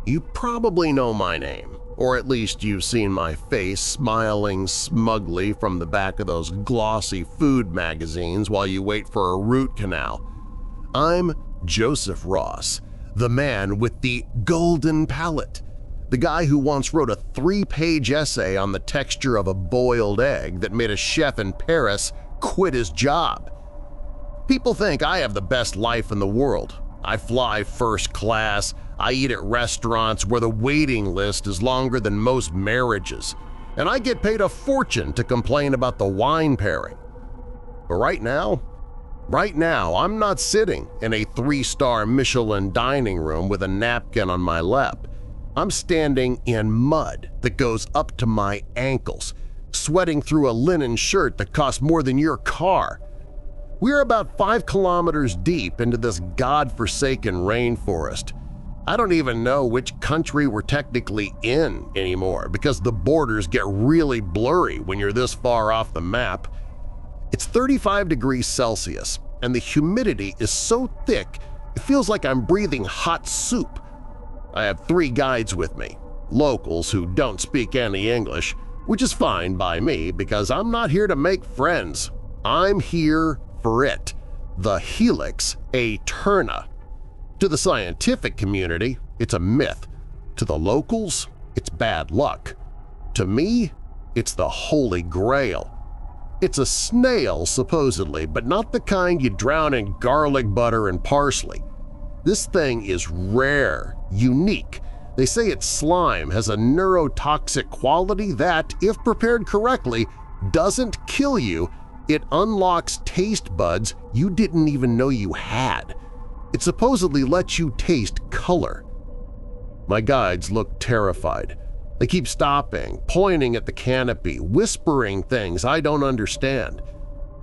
You probably know my name, or at least you've seen my face smiling smugly from the back of those glossy food magazines while you wait for a root canal. I'm Joseph Ross, the man with the golden palate, the guy who once wrote a 3-page essay on the texture of a boiled egg that made a chef in Paris quit his job. People think I have the best life in the world. I fly first class, I eat at restaurants where the waiting list is longer than most marriages, and I get paid a fortune to complain about the wine pairing. But right now, I'm not sitting in a 3-star Michelin dining room with a napkin on my lap. I'm standing in mud that goes up to my ankles, sweating through a linen shirt that costs more than your car. We're about 5 kilometers deep into this godforsaken rainforest. I don't even know which country we're technically in anymore because the borders get really blurry when you're this far off the map. It's 35 degrees Celsius, and the humidity is so thick it feels like I'm breathing hot soup. I have 3 guides with me, locals who don't speak any English, which is fine by me because I'm not here to make friends. I'm here for it, the Helix Aeterna. To the scientific community, it's a myth. To the locals, it's bad luck. To me, it's the Holy Grail. It's a snail, supposedly, but not the kind you drown in garlic butter and parsley. This thing is rare, unique. They say its slime has a neurotoxic quality that, if prepared correctly, doesn't kill you. It unlocks taste buds you didn't even know you had. It supposedly lets you taste color. My guides look terrified. They keep stopping, pointing at the canopy, whispering things I don't understand.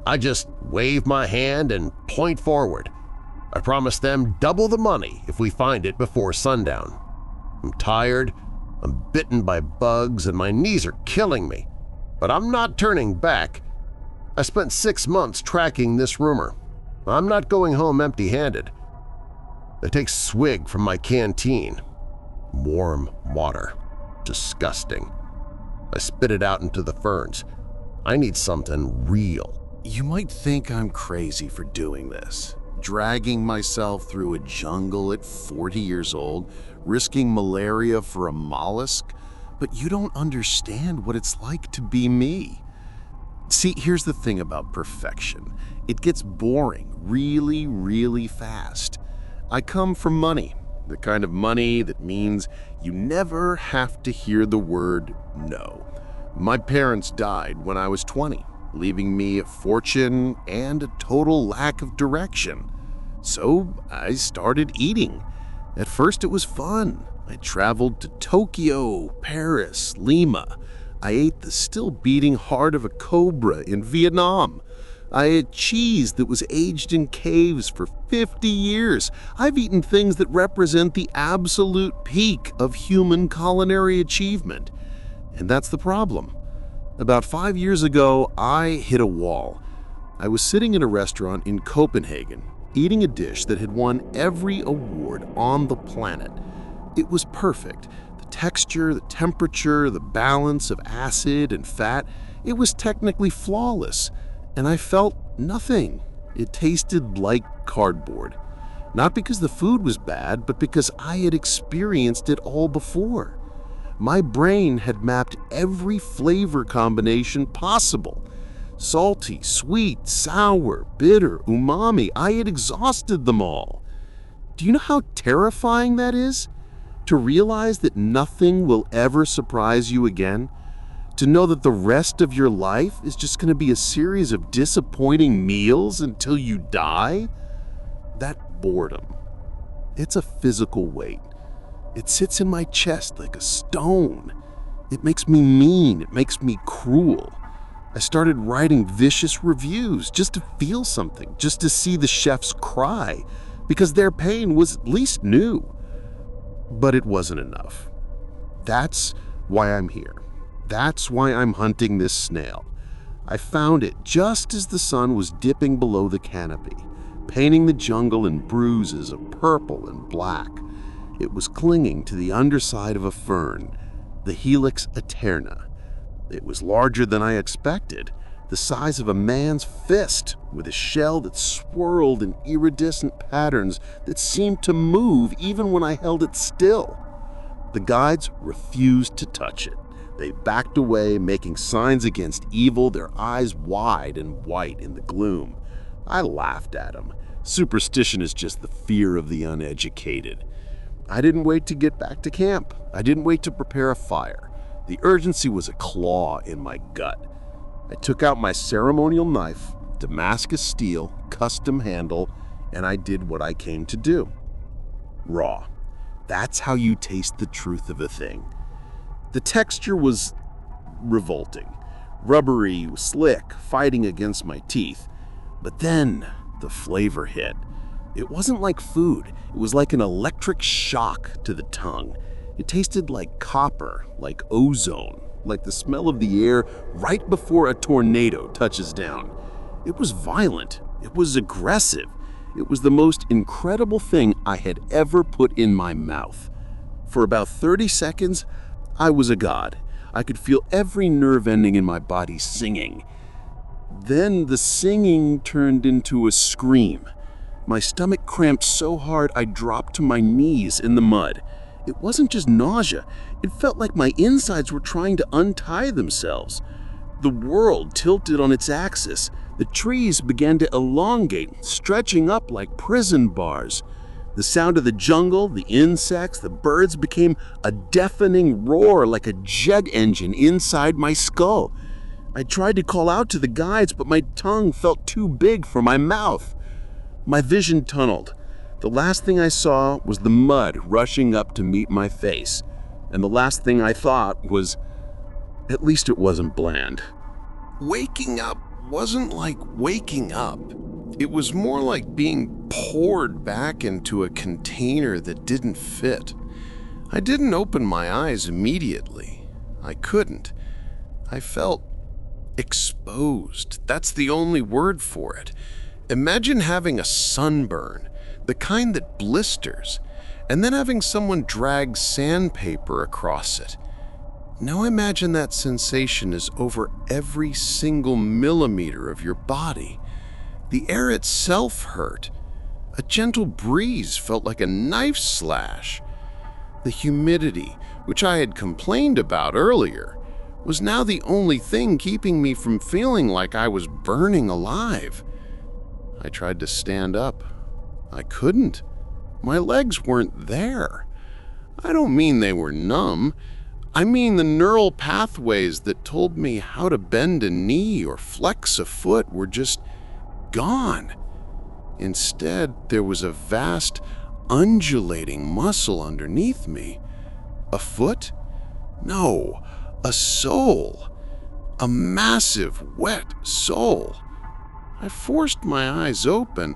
I just wave my hand and point forward. I promise them double the money if we find it before sundown. I'm tired, I'm bitten by bugs, and my knees are killing me. But I'm not turning back. I spent 6 months tracking this rumor. I'm not going home empty-handed. I take a swig from my canteen. Warm water. Disgusting. I spit it out into the ferns. I need something real. You might think I'm crazy for doing this, dragging myself through a jungle at 40 years old, risking malaria for a mollusk, but you don't understand what it's like to be me. See, here's the thing about perfection. It gets boring really, really fast. I come from money, the kind of money that means you never have to hear the word no. My parents died when I was 20, leaving me a fortune and a total lack of direction. So I started eating. At first it was fun. I traveled to Tokyo, Paris, Lima. I ate the still beating heart of a cobra in Vietnam. I ate cheese that was aged in caves for 50 years. I've eaten things that represent the absolute peak of human culinary achievement. And that's the problem. About 5 years ago, I hit a wall. I was sitting in a restaurant in Copenhagen, eating a dish that had won every award on the planet. It was perfect. The texture, the temperature, the balance of acid and fat, it was technically flawless. And I felt nothing. It tasted like cardboard. Not because the food was bad, but because I had experienced it all before. My brain had mapped every flavor combination possible. Salty, sweet, sour, bitter, umami. I had exhausted them all. Do you know how terrifying that is? To realize that nothing will ever surprise you again? To know that the rest of your life is just going to be a series of disappointing meals until you die? That boredom, it's a physical weight. It sits in my chest like a stone. It makes me mean, it makes me cruel. I started writing vicious reviews just to feel something, just to see the chefs cry, because their pain was at least new. But it wasn't enough. That's why I'm here. That's why I'm hunting this snail. I found it just as the sun was dipping below the canopy, painting the jungle in bruises of purple and black. It was clinging to the underside of a fern, the Helix eterna. It was larger than I expected, the size of a man's fist, with a shell that swirled in iridescent patterns that seemed to move even when I held it still. The guides refused to touch it. They backed away, making signs against evil, their eyes wide and white in the gloom. I laughed at them. Superstition is just the fear of the uneducated. I didn't wait to get back to camp. I didn't wait to prepare a fire. The urgency was a claw in my gut. I took out my ceremonial knife, Damascus steel, custom handle, and I did what I came to do. Raw. That's how you taste the truth of a thing. The texture was revolting, rubbery, slick, fighting against my teeth. But then the flavor hit. It wasn't like food. It was like an electric shock to the tongue. It tasted like copper, like ozone, like the smell of the air right before a tornado touches down. It was violent. It was aggressive. It was the most incredible thing I had ever put in my mouth. For about 30 seconds, I was a god. I could feel every nerve ending in my body singing. Then the singing turned into a scream. My stomach cramped so hard I dropped to my knees in the mud. It wasn't just nausea. It felt like my insides were trying to untie themselves. The world tilted on its axis. The trees began to elongate, stretching up like prison bars. The sound of the jungle, the insects, the birds became a deafening roar like a jet engine inside my skull. I tried to call out to the guides, but my tongue felt too big for my mouth. My vision tunneled. The last thing I saw was the mud rushing up to meet my face. And the last thing I thought was, at least it wasn't bland. Waking up wasn't like waking up. It was more like being poured back into a container that didn't fit. I didn't open my eyes immediately. I couldn't. I felt exposed. That's the only word for it. Imagine having a sunburn, the kind that blisters, and then having someone drag sandpaper across it. Now imagine that sensation is over every single millimeter of your body. The air itself hurt. A gentle breeze felt like a knife slash. The humidity, which I had complained about earlier, was now the only thing keeping me from feeling like I was burning alive. I tried to stand up. I couldn't. My legs weren't there. I don't mean they were numb. I mean the neural pathways that told me how to bend a knee or flex a foot were just gone. Instead, there was a vast, undulating muscle underneath me. A foot? No, a soul. A massive, wet soul. I forced my eyes open,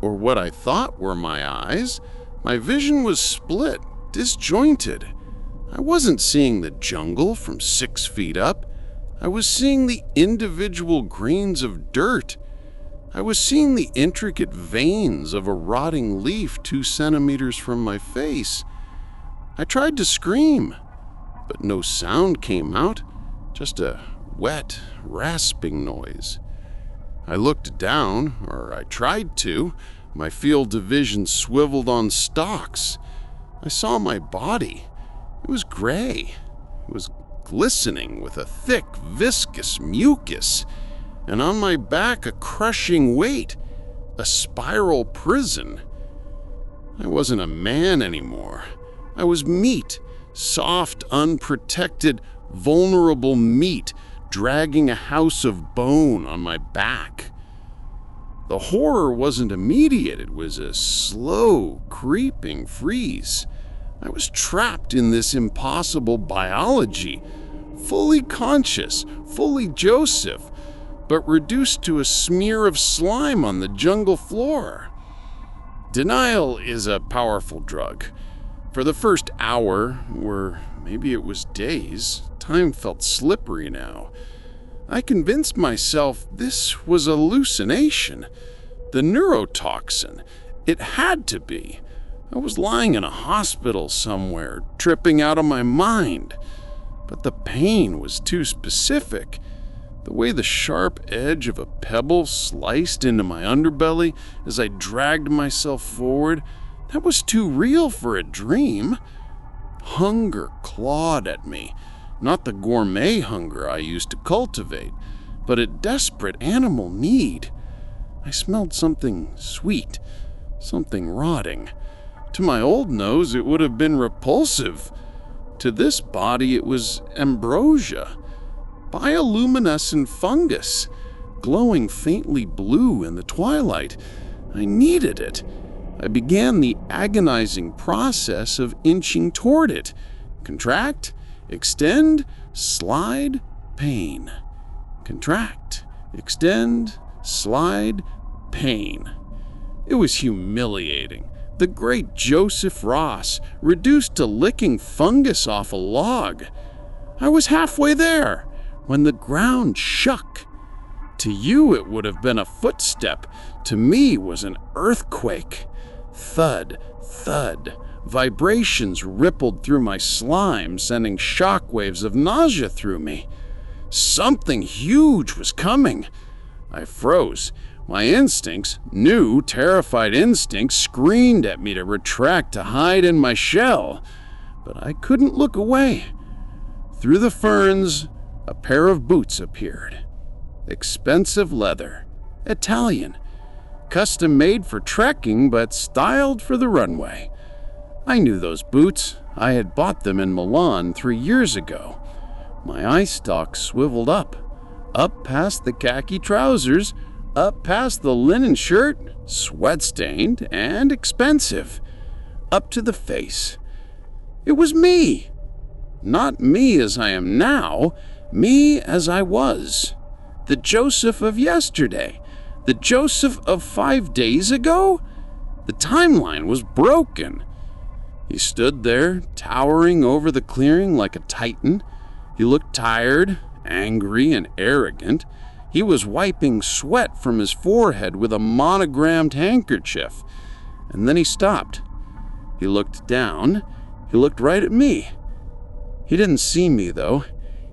or what I thought were my eyes. My vision was split, disjointed. I wasn't seeing the jungle from 6 feet up. I was seeing the individual grains of dirt. I was seeing the intricate veins of a rotting leaf 2 centimeters from my face. I tried to scream, but no sound came out, just a wet, rasping noise. I looked down, or I tried to. My field of vision swiveled on stalks. I saw my body. It was gray. It was glistening with a thick, viscous mucus, and on my back a crushing weight, a spiral prison. I wasn't a man anymore. I was meat, soft, unprotected, vulnerable meat, dragging a house of bone on my back. The horror wasn't immediate. It was a slow, creeping freeze. I was trapped in this impossible biology, fully conscious, fully Joseph, but reduced to a smear of slime on the jungle floor. Denial is a powerful drug. For the first hour, or maybe it was days, time felt slippery now. I convinced myself this was a hallucination. The neurotoxin. It had to be. I was lying in a hospital somewhere, tripping out of my mind. But the pain was too specific. The way the sharp edge of a pebble sliced into my underbelly as I dragged myself forward, that was too real for a dream. Hunger clawed at me, not the gourmet hunger I used to cultivate, but a desperate animal need. I smelled something sweet, something rotting. To my old nose, it would have been repulsive. To this body, it was ambrosia, bioluminescent fungus, glowing faintly blue in the twilight. I needed it. I began the agonizing process of inching toward it. Contract, extend, slide, pain. Contract, extend, slide, pain. It was humiliating. The great Joseph Ross, reduced to licking fungus off a log. I was halfway there when the ground shook. To you it would have been a footstep. To me was an earthquake. Thud, thud. Vibrations rippled through my slime, sending shockwaves of nausea through me. Something huge was coming. I froze. My instincts, new, terrified instincts, screamed at me to retract, to hide in my shell. But I couldn't look away. Through the ferns, a pair of boots appeared. Expensive leather. Italian. Custom made for trekking, but styled for the runway. I knew those boots. I had bought them in Milan 3 years ago. My eye stalks swiveled up past the khaki trousers, up past the linen shirt, sweat-stained and expensive, up to the face. It was me. Not me as I am now, me as I was. The Joseph of yesterday, the Joseph of 5 days ago. The timeline was broken. He stood there, towering over the clearing like a titan. He looked tired, angry, and arrogant. He was wiping sweat from his forehead with a monogrammed handkerchief. And then he stopped. He looked down. He looked right at me. He didn't see me, though.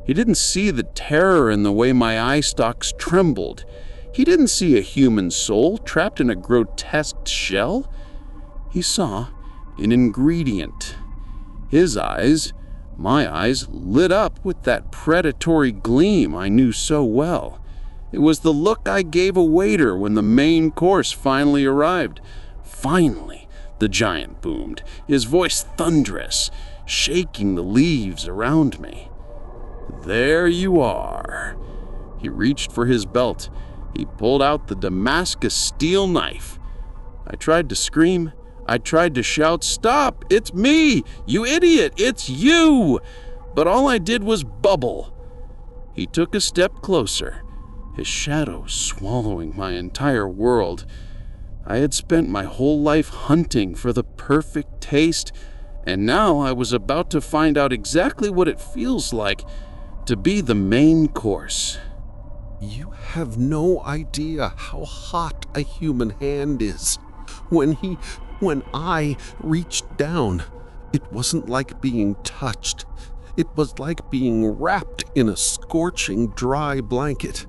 He didn't see the terror in the way my eye stalks trembled. He didn't see a human soul trapped in a grotesque shell. He saw an ingredient. His eyes, my eyes, lit up with that predatory gleam I knew so well. It was the look I gave a waiter when the main course finally arrived. Finally, the giant boomed, his voice thunderous, shaking the leaves around me. There you are. He reached for his belt. He pulled out the Damascus steel knife. I tried to scream. I tried to shout, "Stop! It's me! You idiot! It's you!" But all I did was bubble. He took a step closer, his shadow swallowing my entire world. I had spent my whole life hunting for the perfect taste, and now I was about to find out exactly what it feels like to be the main course. You have no idea how hot a human hand is. When I reached down, it wasn't like being touched. It was like being wrapped in a scorching, dry blanket.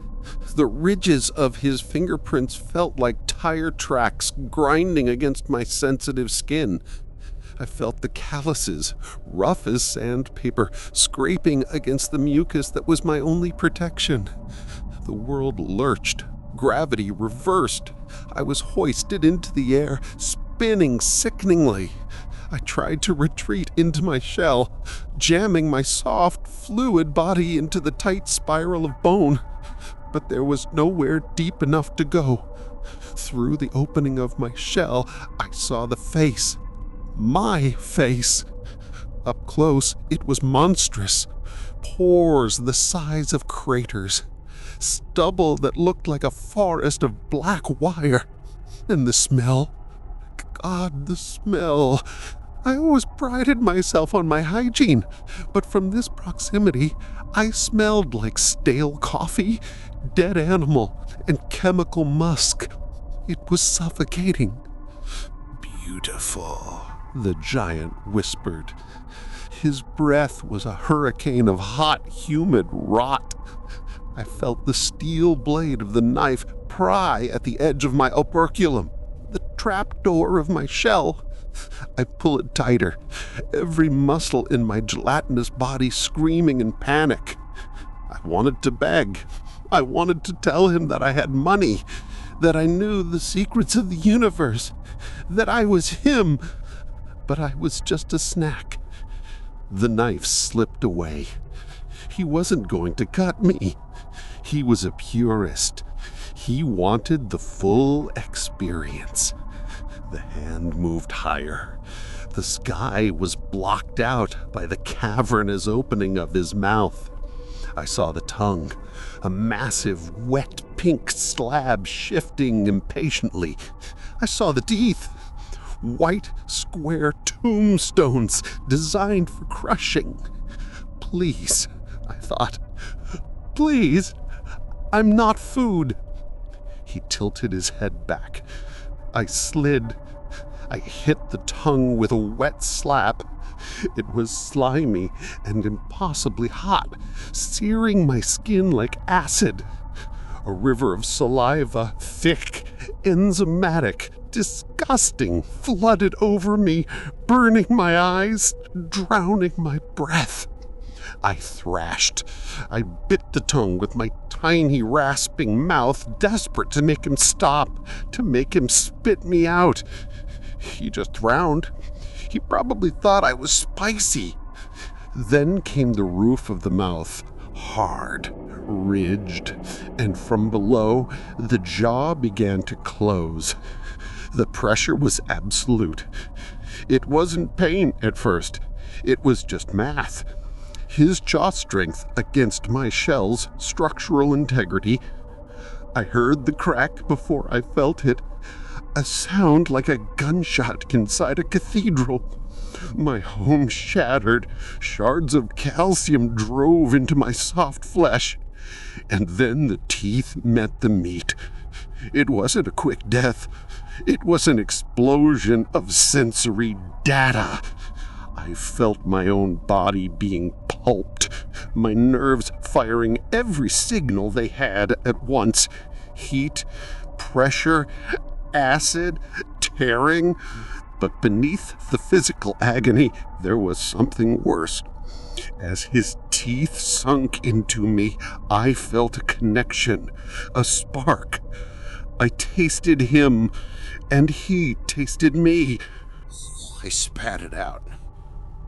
The ridges of his fingerprints felt like tire tracks grinding against my sensitive skin. I felt the calluses, rough as sandpaper, scraping against the mucus that was my only protection. The world lurched. Gravity reversed. I was hoisted into the air, spinning sickeningly. I tried to retreat into my shell, jamming my soft, fluid body into the tight spiral of bone. But there was nowhere deep enough to go. Through the opening of my shell, I saw the face. My face. Up close, it was monstrous. Pores the size of craters. Stubble that looked like a forest of black wire. And the smell. God, the smell. I always prided myself on my hygiene, but from this proximity, I smelled like stale coffee, dead animal, and chemical musk. It was suffocating. Beautiful. the giant whispered. His breath was a hurricane of hot, humid rot. I felt the steel blade of the knife pry at the edge of my operculum, the trapdoor of my shell. I pull it tighter, every muscle in my gelatinous body screaming in panic. I wanted to beg. I wanted to tell him that I had money, that I knew the secrets of the universe, that I was him, but I was just a snack. The knife slipped away. He wasn't going to cut me. He was a purist. He wanted the full experience. The hand moved higher. The sky was blocked out by the cavernous opening of his mouth. I saw the tongue, a massive, wet pink slab shifting impatiently. I saw the teeth, white, square tombstones designed for crushing. Please, I thought, please, I'm not food. He tilted his head back. I slid. I hit the tongue with a wet slap. It was slimy and impossibly hot, searing my skin like acid. A river of saliva, thick, enzymatic, disgusting, flooded over me, burning my eyes, drowning my breath. I thrashed. I bit the tongue with my tiny, rasping mouth, desperate to make him stop, to make him spit me out. He just frowned. He probably thought I was spicy. Then came the roof of the mouth, hard, ridged, and from below, the jaw began to close. The pressure was absolute. It wasn't pain at first. It was just math. His jaw strength against my shell's structural integrity. I heard the crack before I felt it, a sound like a gunshot inside a cathedral. My home shattered. Shards of calcium drove into my soft flesh. And then the teeth met the meat. It wasn't a quick death. It was an explosion of sensory data. I felt my own body being pulped, my nerves firing every signal they had at once. Heat, pressure, acid, tearing. But beneath the physical agony, there was something worse. As his teeth sunk into me, I felt a connection, a spark. I tasted him, and he tasted me. I spat it out.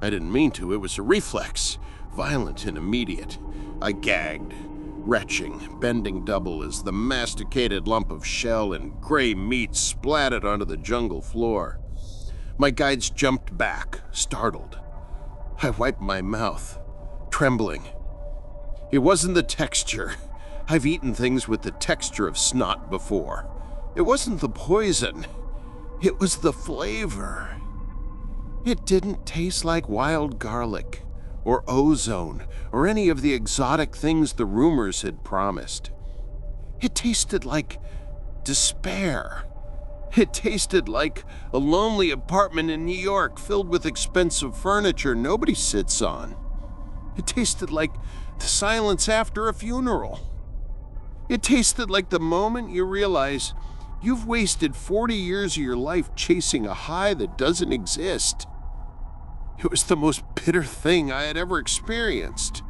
I didn't mean to. It was a reflex, violent and immediate. I gagged, retching, bending double as the masticated lump of shell and gray meat splattered onto the jungle floor. My guides jumped back, startled. I wiped my mouth, trembling. It wasn't the texture. I've eaten things with the texture of snot before. It wasn't the poison. It was the flavor. It didn't taste like wild garlic, or ozone, or any of the exotic things the rumors had promised. It tasted like despair. It tasted like a lonely apartment in New York filled with expensive furniture nobody sits on. It tasted like the silence after a funeral. It tasted like the moment you realize you've wasted 40 years of your life chasing a high that doesn't exist. It was the most bitter thing I had ever experienced.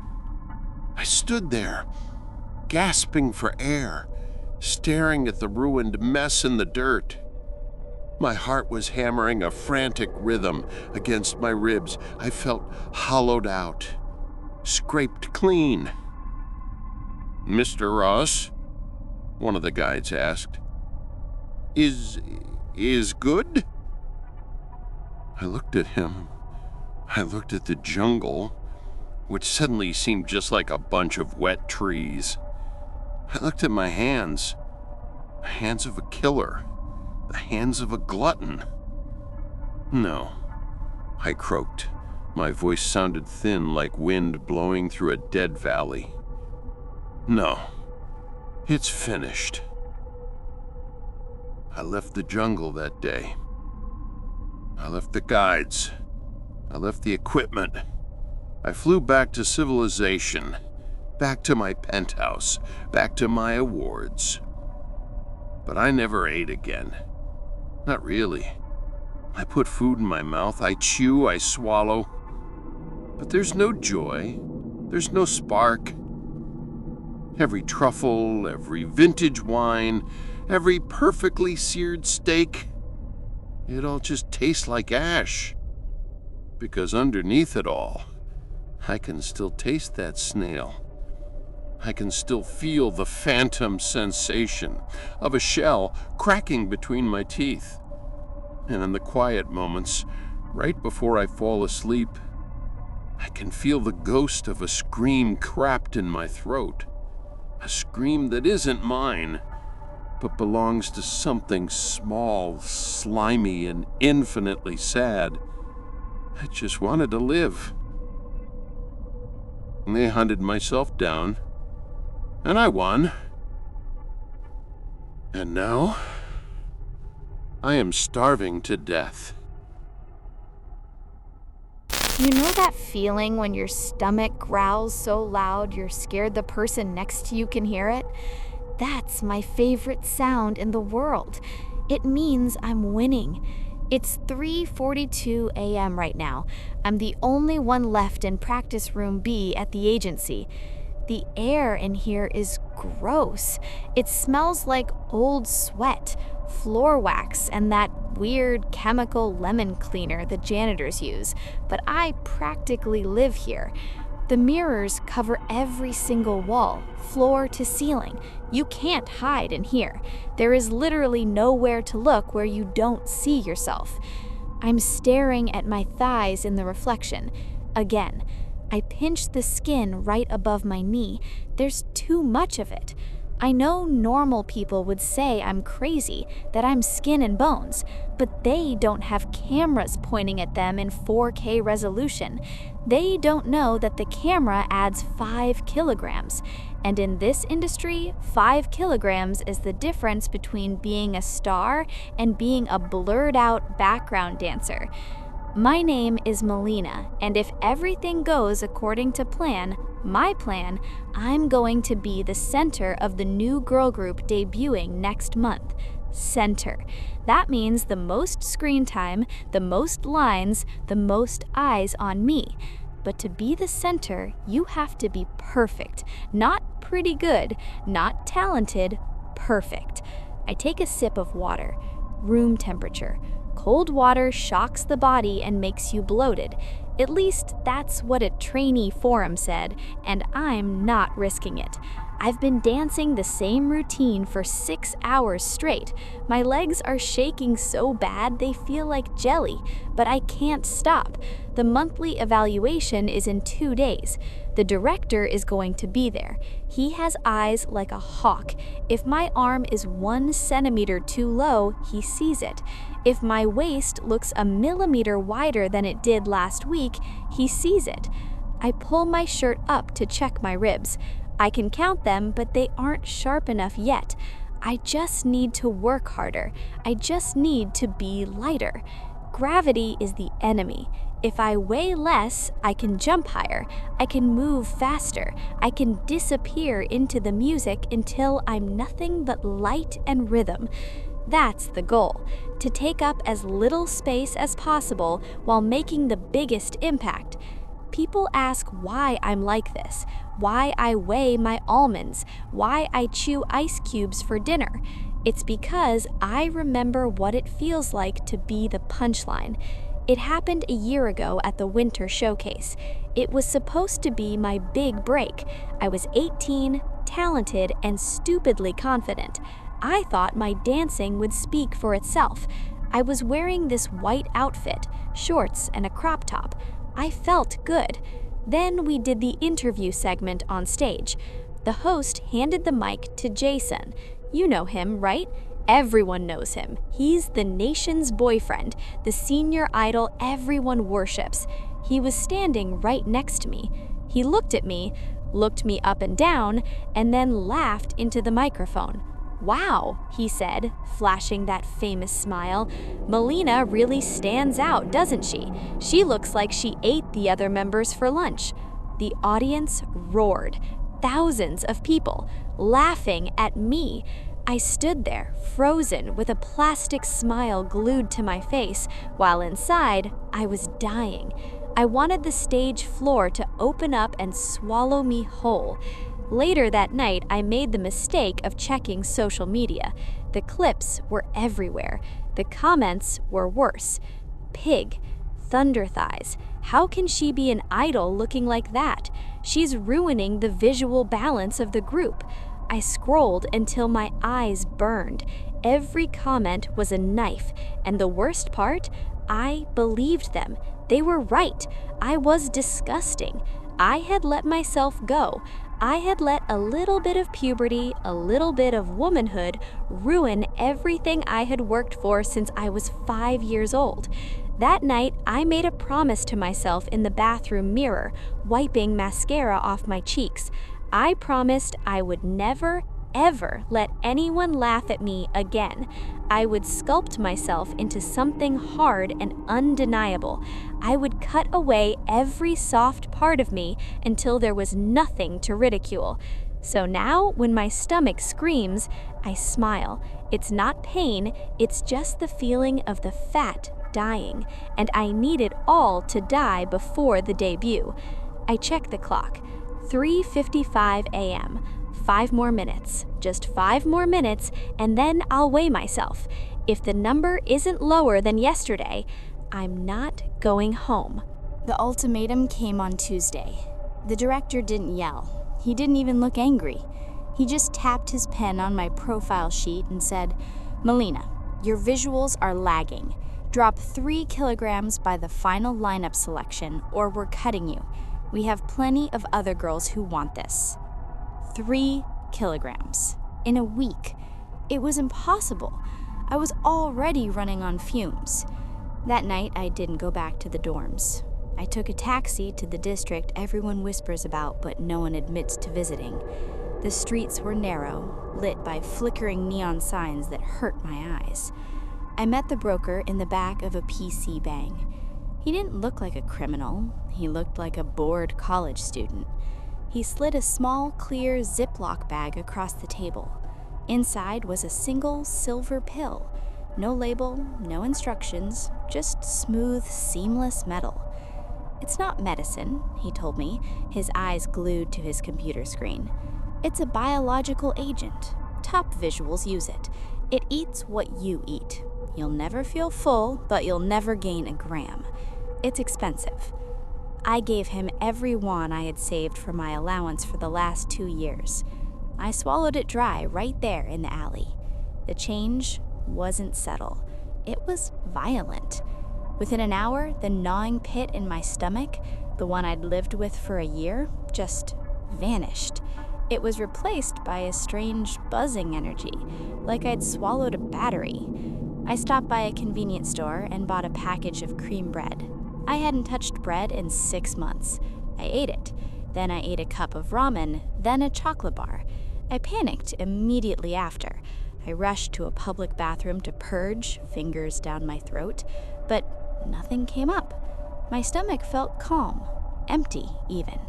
I stood there, gasping for air, staring at the ruined mess in the dirt. My heart was hammering a frantic rhythm against my ribs. I felt hollowed out, scraped clean. "Mr. Ross?" one of the guides asked. Is good?" I looked at him. I looked at the jungle, which suddenly seemed just like a bunch of wet trees. I looked at my hands, the hands of a killer, the hands of a glutton. "No," I croaked. My voice sounded thin like wind blowing through a dead valley. "No, it's finished." I left the jungle that day. I left the guides. I left the equipment. I flew back to civilization, back to my penthouse, back to my awards. But I never ate again. Not really. I put food in my mouth, I chew, I swallow. But there's no joy, there's no spark. Every truffle, every vintage wine, every perfectly seared steak, it all just tastes like ash. Because underneath it all, I can still taste that snail. I can still feel the phantom sensation of a shell cracking between my teeth. And in the quiet moments, right before I fall asleep, I can feel the ghost of a scream trapped in my throat. A scream that isn't mine, but belongs to something small, slimy, and infinitely sad. I just wanted to live. And they hunted myself down, and I won. And now, I am starving to death. You know that feeling when your stomach growls so loud you're scared the person next to you can hear it? That's my favorite sound in the world. It means I'm winning. It's 3:42 a.m. right now. I'm the only one left in practice room B at the agency. The air in here is gross. It smells like old sweat, floor wax, and that weird chemical lemon cleaner the janitors use. But I practically live here. The mirrors cover every single wall, floor to ceiling. You can't hide in here. There is literally nowhere to look where you don't see yourself. I'm staring at my thighs in the reflection. Again, I pinch the skin right above my knee. There's too much of it. I know normal people would say I'm crazy, that I'm skin and bones, but they don't have cameras pointing at them in 4K resolution. They don't know that the camera adds 5 kilograms. And in this industry, 5 kilograms is the difference between being a star and being a blurred out background dancer. My name is Melina, and if everything goes according to plan, my plan, I'm going to be the center of the new girl group debuting next month. Center. That means the most screen time, the most lines, the most eyes on me. But to be the center, you have to be perfect. Not pretty good, not talented, perfect. I take a sip of water. Room temperature. Cold water shocks the body and makes you bloated. At least that's what a trainee forum said, and I'm not risking it. I've been dancing the same routine for 6 hours straight. My legs are shaking so bad they feel like jelly, but I can't stop. The monthly evaluation is in 2 days. The director is going to be there. He has eyes like a hawk. If my arm is 1 centimeter too low, he sees it. If my waist looks a millimeter wider than it did last week, he sees it. I pull my shirt up to check my ribs. I can count them, but they aren't sharp enough yet. I just need to work harder. I just need to be lighter. Gravity is the enemy. If I weigh less, I can jump higher. I can move faster. I can disappear into the music until I'm nothing but light and rhythm. That's the goal, to take up as little space as possible while making the biggest impact. People ask why I'm like this, why I weigh my almonds, why I chew ice cubes for dinner. It's because I remember what it feels like to be the punchline. It happened a year ago at the Winter Showcase. It was supposed to be my big break. I was 18, talented, and stupidly confident. I thought my dancing would speak for itself. I was wearing this white outfit, shorts, and a crop top. I felt good. Then we did the interview segment on stage. The host handed the mic to Jason. You know him, right? Everyone knows him. He's the nation's boyfriend, the senior idol everyone worships. He was standing right next to me. He looked at me, looked me up and down, and then laughed into the microphone. "Wow," he said, flashing that famous smile. "Melina really stands out, doesn't she? She looks like she ate the other members for lunch." The audience roared. Thousands of people laughing at me. I stood there, frozen, with a plastic smile glued to my face, while inside, I was dying. I wanted the stage floor to open up and swallow me whole. Later that night, I made the mistake of checking social media. The clips were everywhere. The comments were worse. "Pig. Thunder thighs. How can she be an idol looking like that? She's ruining the visual balance of the group." I scrolled until my eyes burned. Every comment was a knife, and the worst part, I believed them. They were right. I was disgusting. I had let myself go. I had let a little bit of puberty, a little bit of womanhood, ruin everything I had worked for since I was 5 years old. That night, I made a promise to myself in the bathroom mirror, wiping mascara off my cheeks. I promised I would never, ever let anyone laugh at me again. I would sculpt myself into something hard and undeniable. I would cut away every soft part of me until there was nothing to ridicule. So now, when my stomach screams, I smile. It's not pain, it's just the feeling of the fat dying, and I need it all to die before the debut. I check the clock. 3:55 a.m. 5 more minutes, just 5 more minutes, and then I'll weigh myself. If the number isn't lower than yesterday, I'm not going home. The ultimatum came on Tuesday. The director didn't yell. He didn't even look angry. He just tapped his pen on my profile sheet and said, "Melina, your visuals are lagging. Drop 3 kilograms by the final lineup selection, or we're cutting you. We have plenty of other girls who want this." 3 kilograms. In a week. It was impossible. I was already running on fumes. That night, I didn't go back to the dorms. I took a taxi to the district everyone whispers about, but no one admits to visiting. The streets were narrow, lit by flickering neon signs that hurt my eyes. I met the broker in the back of a PC bang. He didn't look like a criminal. He looked like a bored college student. He slid a small, clear Ziploc bag across the table. Inside was a single silver pill. No label, no instructions, just smooth, seamless metal. "It's not medicine," he told me, his eyes glued to his computer screen. "It's a biological agent. Top visuals use it. It eats what you eat. You'll never feel full, but you'll never gain a gram. It's expensive." I gave him every won I had saved for my allowance for the last 2 years. I swallowed it dry right there in the alley. The change wasn't subtle. It was violent. Within an hour, the gnawing pit in my stomach, the one I'd lived with for a year, just vanished. It was replaced by a strange buzzing energy, like I'd swallowed a battery. I stopped by a convenience store and bought a package of cream bread. I hadn't touched bread in 6 months. I ate it. Then I ate a cup of ramen, then a chocolate bar. I panicked immediately after. I rushed to a public bathroom to purge, fingers down my throat, but nothing came up. My stomach felt calm, empty even.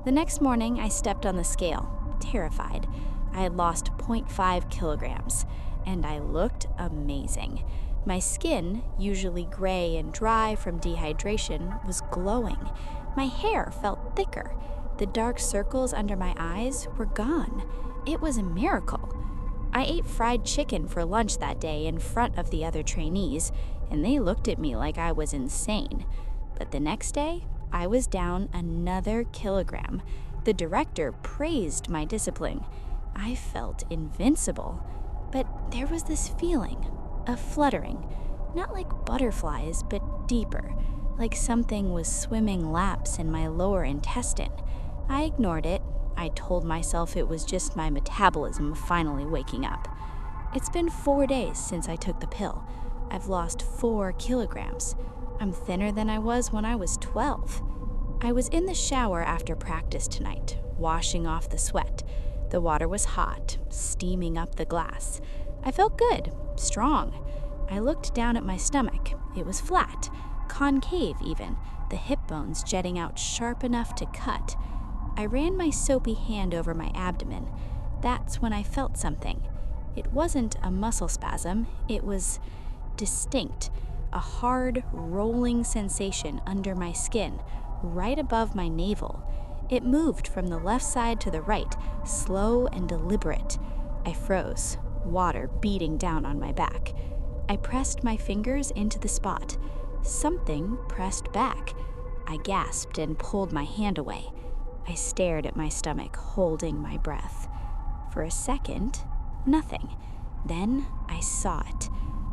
The next morning, I stepped on the scale, terrified. I had lost 0.5 kilograms, and I looked amazing. My skin, usually gray and dry from dehydration, was glowing. My hair felt thicker. The dark circles under my eyes were gone. It was a miracle. I ate fried chicken for lunch that day in front of the other trainees, and they looked at me like I was insane. But the next day, I was down another kilogram. The director praised my discipline. I felt invincible. But there was this feeling, a fluttering, not like butterflies, but deeper, like something was swimming laps in my lower intestine. I ignored it. I told myself it was just my metabolism finally waking up. It's been 4 days since I took the pill. I've lost 4 kilograms. I'm thinner than I was when I was 12. I was in the shower after practice tonight, washing off the sweat. The water was hot, steaming up the glass. I felt good, strong. I looked down at my stomach. It was flat, concave even, the hip bones jetting out sharp enough to cut. I ran my soapy hand over my abdomen. That's when I felt something. It wasn't a muscle spasm, it was distinct, a hard, rolling sensation under my skin, right above my navel. It moved from the left side to the right, slow and deliberate. I froze, water beating down on my back. I pressed my fingers into the spot. Something pressed back. I gasped and pulled my hand away. I stared at my stomach, holding my breath. For a second, nothing. Then I saw it.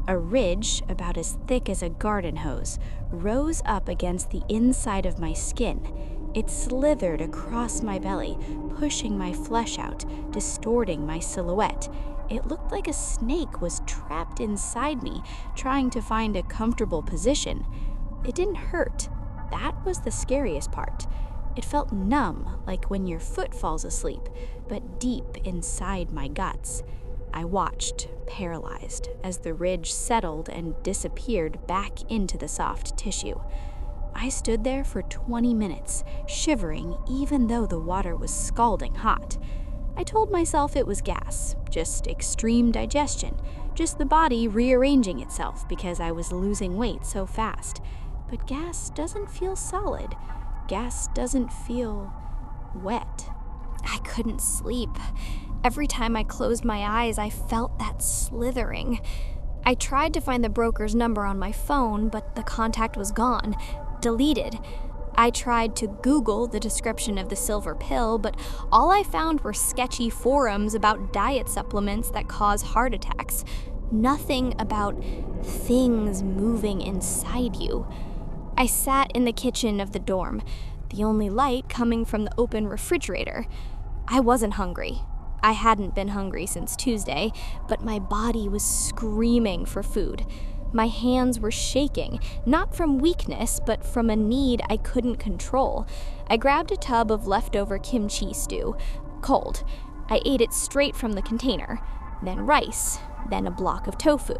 A ridge, about as thick as a garden hose, rose up against the inside of my skin. It slithered across my belly, pushing my flesh out, distorting my silhouette. It looked like a snake was trapped inside me, trying to find a comfortable position. It didn't hurt. That was the scariest part. It felt numb, like when your foot falls asleep, but deep inside my guts. I watched, paralyzed, as the ridge settled and disappeared back into the soft tissue. I stood there for 20 minutes, shivering even though the water was scalding hot. I told myself it was gas, just extreme digestion, just the body rearranging itself because I was losing weight so fast. But gas doesn't feel solid. Gas doesn't feel wet. I couldn't sleep. Every time I closed my eyes, I felt that slithering. I tried to find the broker's number on my phone, but the contact was gone, deleted. I tried to Google the description of the silver pill, but all I found were sketchy forums about diet supplements that cause heart attacks. Nothing about things moving inside you. I sat in the kitchen of the dorm, the only light coming from the open refrigerator. I wasn't hungry. I hadn't been hungry since Tuesday, but my body was screaming for food. My hands were shaking, not from weakness, but from a need I couldn't control. I grabbed a tub of leftover kimchi stew, cold. I ate it straight from the container, then rice, then a block of tofu.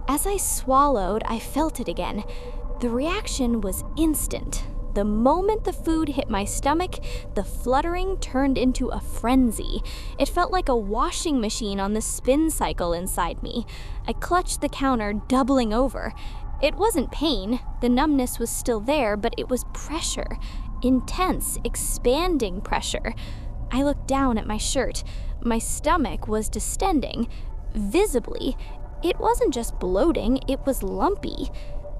As I swallowed, I felt it again. The reaction was instant. The moment the food hit my stomach, the fluttering turned into a frenzy. It felt like a washing machine on the spin cycle inside me. I clutched the counter, doubling over. It wasn't pain. The numbness was still there, but it was pressure. Intense, expanding pressure. I looked down at my shirt. My stomach was distending. Visibly. It wasn't just bloating, it was lumpy.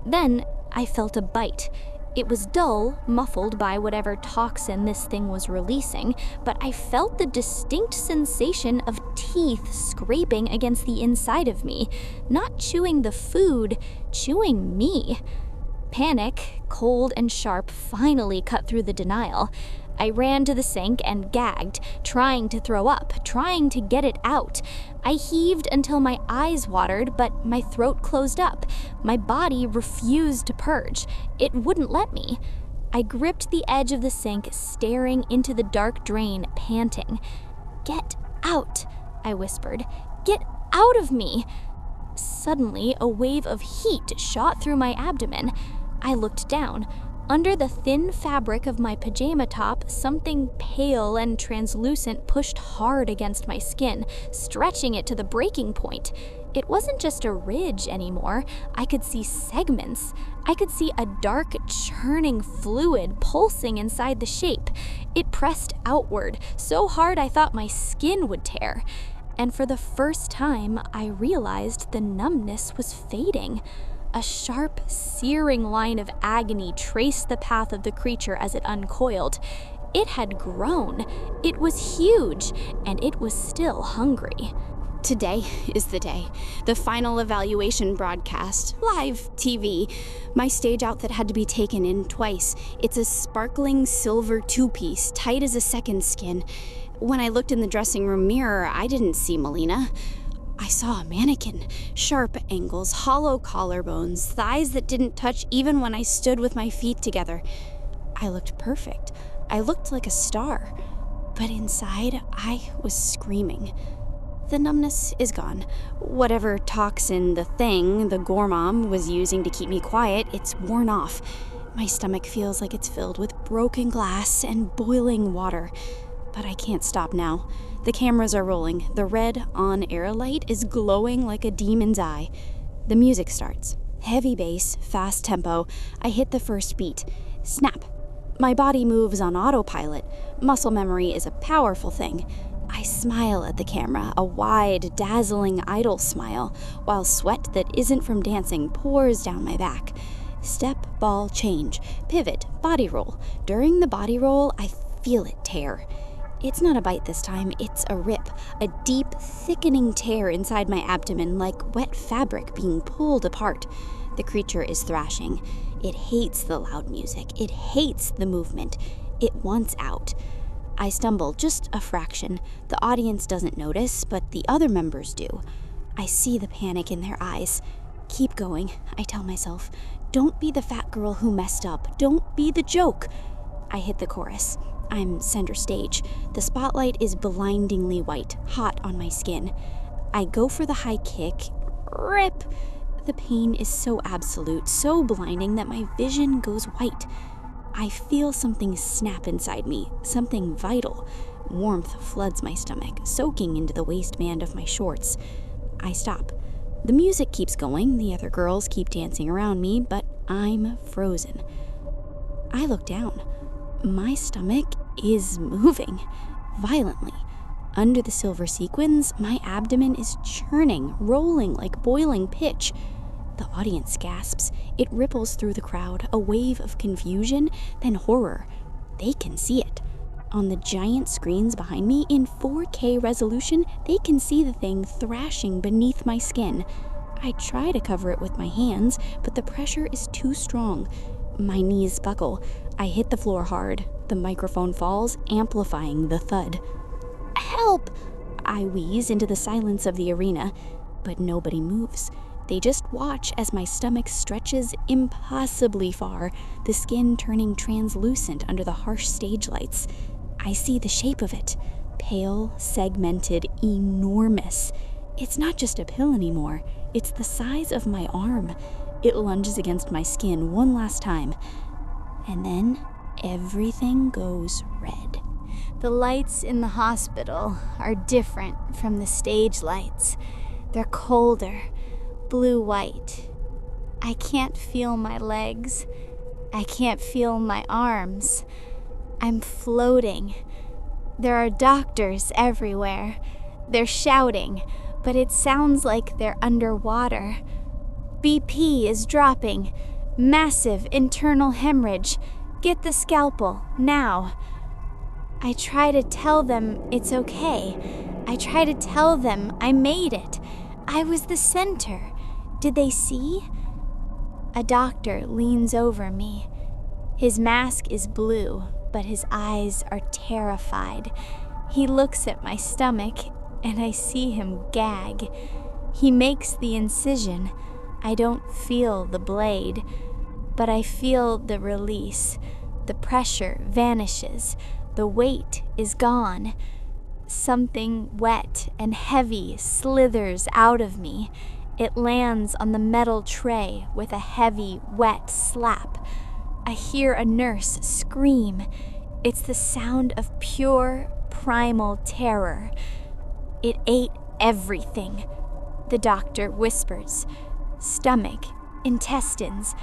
Then I felt a bite. It was dull, muffled by whatever toxin this thing was releasing, but I felt the distinct sensation of teeth scraping against the inside of me, not chewing the food, chewing me. Panic, cold and sharp, finally cut through the denial. I ran to the sink and gagged, trying to throw up, trying to get it out. I heaved until my eyes watered, but my throat closed up. My body refused to purge. It wouldn't let me. I gripped the edge of the sink, staring into the dark drain, panting. "Get out," I whispered. "Get out of me!" Suddenly, a wave of heat shot through my abdomen. I looked down. Under the thin fabric of my pajama top, something pale and translucent pushed hard against my skin, stretching it to the breaking point. It wasn't just a ridge anymore. I could see segments. I could see a dark, churning fluid pulsing inside the shape. It pressed outward, so hard I thought my skin would tear. And for the first time, I realized the numbness was fading. A sharp, searing line of agony traced the path of the creature as it uncoiled. It had grown. It was huge, and it was still hungry. Today is the day. The final evaluation broadcast. Live TV. My stage outfit had to be taken in twice. It's a sparkling silver two-piece, tight as a second skin. When I looked in the dressing room mirror, I didn't see Melina. I saw a mannequin. Sharp angles, hollow collarbones, thighs that didn't touch even when I stood with my feet together. I looked perfect. I looked like a star. but inside I was screaming. The numbness is gone. Whatever toxin the gormom was using to keep me quiet, it's worn off. My stomach feels like it's filled with broken glass and boiling water. But I can't stop now. The cameras are rolling. The red on-air light is glowing like a demon's eye. The music starts. Heavy bass, fast tempo. I hit the first beat. Snap. My body moves on autopilot. Muscle memory is a powerful thing. I smile at the camera, a wide, dazzling idol smile, while sweat that isn't from dancing pours down my back. Step, ball, change, pivot, body roll. During the body roll, I feel it tear. It's not a bite this time, it's a rip, a deep, thickening tear inside my abdomen like wet fabric being pulled apart. The creature is thrashing. It hates the loud music. It hates the movement. It wants out. I stumble just a fraction. The audience doesn't notice, but the other members do. I see the panic in their eyes. Keep going, I tell myself. Don't be the fat girl who messed up. Don't be the joke. I hit the chorus. I'm center stage. The spotlight is blindingly white, hot on my skin. I go for the high kick. Rip! The pain is so absolute, so blinding that my vision goes white. I feel something snap inside me, something vital. Warmth floods my stomach, soaking into the waistband of my shorts. I stop. The music keeps going, the other girls keep dancing around me, but I'm frozen. I look down. My stomach is moving, violently. Under the silver sequins, my abdomen is churning, rolling like boiling pitch. The audience gasps. It ripples through the crowd, a wave of confusion, then horror. They can see it. On the giant screens behind me, in 4K resolution, they can see the thing thrashing beneath my skin. I try to cover it with my hands, but the pressure is too strong. My knees buckle. I hit the floor hard. The microphone falls, amplifying the thud. Help! I wheeze into the silence of the arena, but nobody moves. They just watch as my stomach stretches impossibly far, the skin turning translucent under the harsh stage lights. I see the shape of it. Pale, segmented, enormous. It's not just a pill anymore. It's the size of my arm. It lunges against my skin one last time. And then everything goes red. The lights in the hospital are different from the stage lights. They're colder, blue-white. I can't feel my legs. I can't feel my arms. I'm floating. There are doctors everywhere. They're shouting, but it sounds like they're underwater. BP is dropping. Massive internal hemorrhage. Get the scalpel, now. I try to tell them it's okay. I try to tell them I made it. I was the center. Did they see? A doctor leans over me. His mask is blue, but his eyes are terrified. He looks at my stomach, and I see him gag. He makes the incision. I don't feel the blade, but I feel the release. The pressure vanishes. The weight is gone. Something wet and heavy slithers out of me. It lands on the metal tray with a heavy, wet slap. I hear a nurse scream. It's the sound of pure, primal terror. It ate everything, the doctor whispers. Stomach, intestines,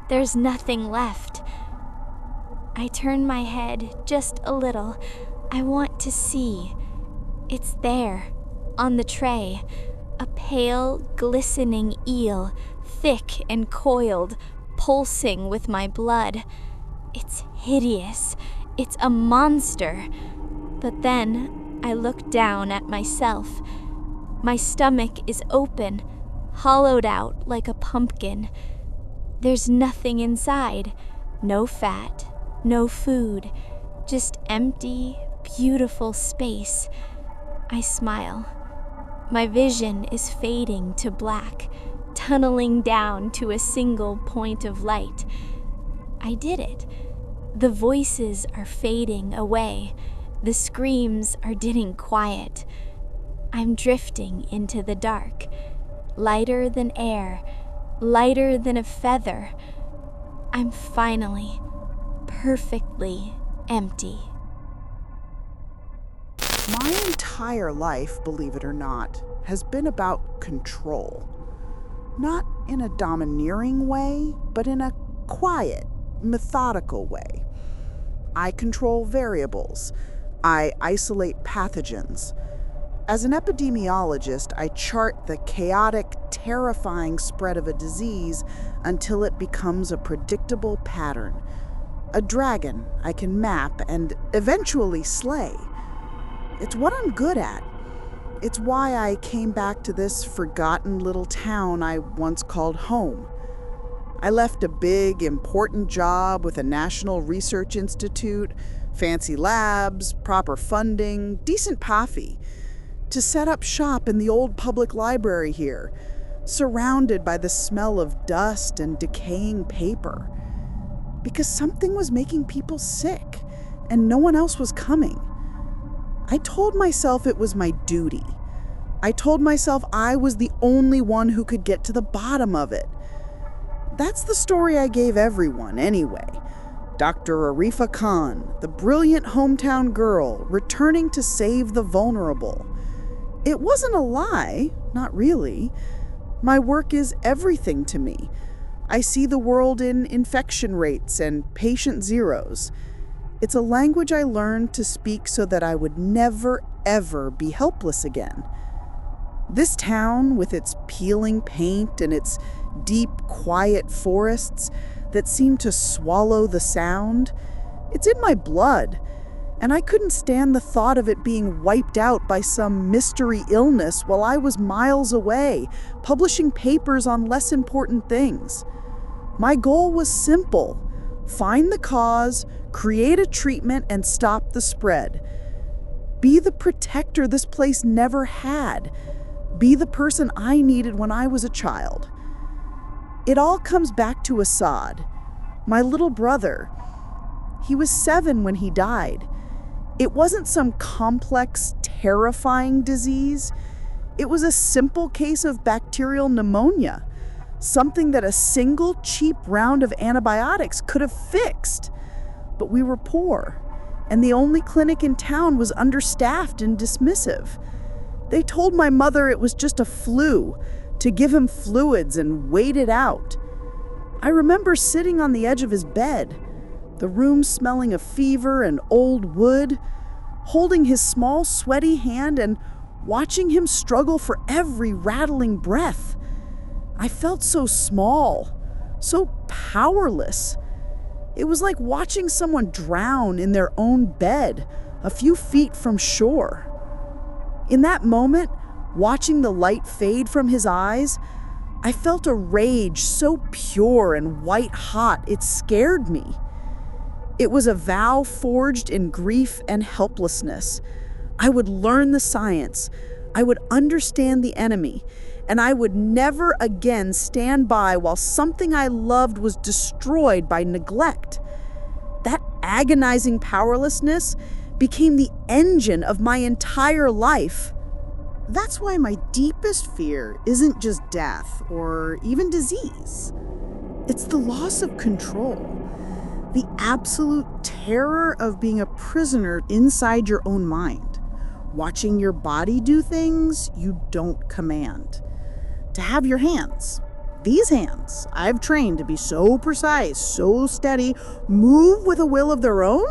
there's nothing left. I turn my head just a little. I want to see. It's there, on the tray. A pale, glistening eel, thick and coiled, pulsing with my blood. It's hideous. It's a monster. But then I look down at myself. My stomach is open, hollowed out like a pumpkin. There's nothing inside. No fat, no food, just empty, beautiful space. I smile. My vision is fading to black, tunneling down to a single point of light. I did it. The voices are fading away. The screams are getting quiet. I'm drifting into the dark, lighter than air, lighter than a feather. I'm finally perfectly empty. My entire life, believe it or not, has been about control. Not in a domineering way, but in a quiet, methodical way. I control variables. I isolate pathogens. As an epidemiologist, I chart the chaotic, terrifying spread of a disease until it becomes a predictable pattern. A dragon I can map and eventually slay. It's what I'm good at. It's why I came back to this forgotten little town I once called home. I left a big, important job with a national research institute, fancy labs, proper funding, decent coffee, to set up shop in the old public library here, surrounded by the smell of dust and decaying paper. Because something was making people sick, and no one else was coming. I told myself it was my duty. I told myself I was the only one who could get to the bottom of it. That's the story I gave everyone, anyway. Dr. Arifa Khan, the brilliant hometown girl, returning to save the vulnerable. It wasn't a lie, not really. My work is everything to me. I see the world in infection rates and patient zeros. It's a language I learned to speak so that I would never, ever be helpless again. This town, with its peeling paint and its deep, quiet forests that seem to swallow the sound, it's in my blood, and I couldn't stand the thought of it being wiped out by some mystery illness while I was miles away, publishing papers on less important things. My goal was simple: find the cause, create a treatment, and stop the spread. Be the protector this place never had. Be the person I needed when I was a child. It all comes back to Assad, my little brother. He was 7 when he died. It wasn't some complex, terrifying disease. It was a simple case of bacterial pneumonia, something that a single cheap round of antibiotics could have fixed. But we were poor, and the only clinic in town was understaffed and dismissive. They told my mother it was just a flu, to give him fluids and wait it out. I remember sitting on the edge of his bed, the room smelling of fever and old wood, holding his small, sweaty hand and watching him struggle for every rattling breath. I felt so small, so powerless. It was like watching someone drown in their own bed, a few feet from shore. In that moment, watching the light fade from his eyes, I felt a rage so pure and white-hot it scared me. It was a vow forged in grief and helplessness. I would learn the science, I would understand the enemy, and I would never again stand by while something I loved was destroyed by neglect. That agonizing powerlessness became the engine of my entire life. That's why my deepest fear isn't just death or even disease. It's the loss of control, the absolute terror of being a prisoner inside your own mind, watching your body do things you don't command. To have your hands, these hands I've trained to be so precise, so steady, move with a will of their own?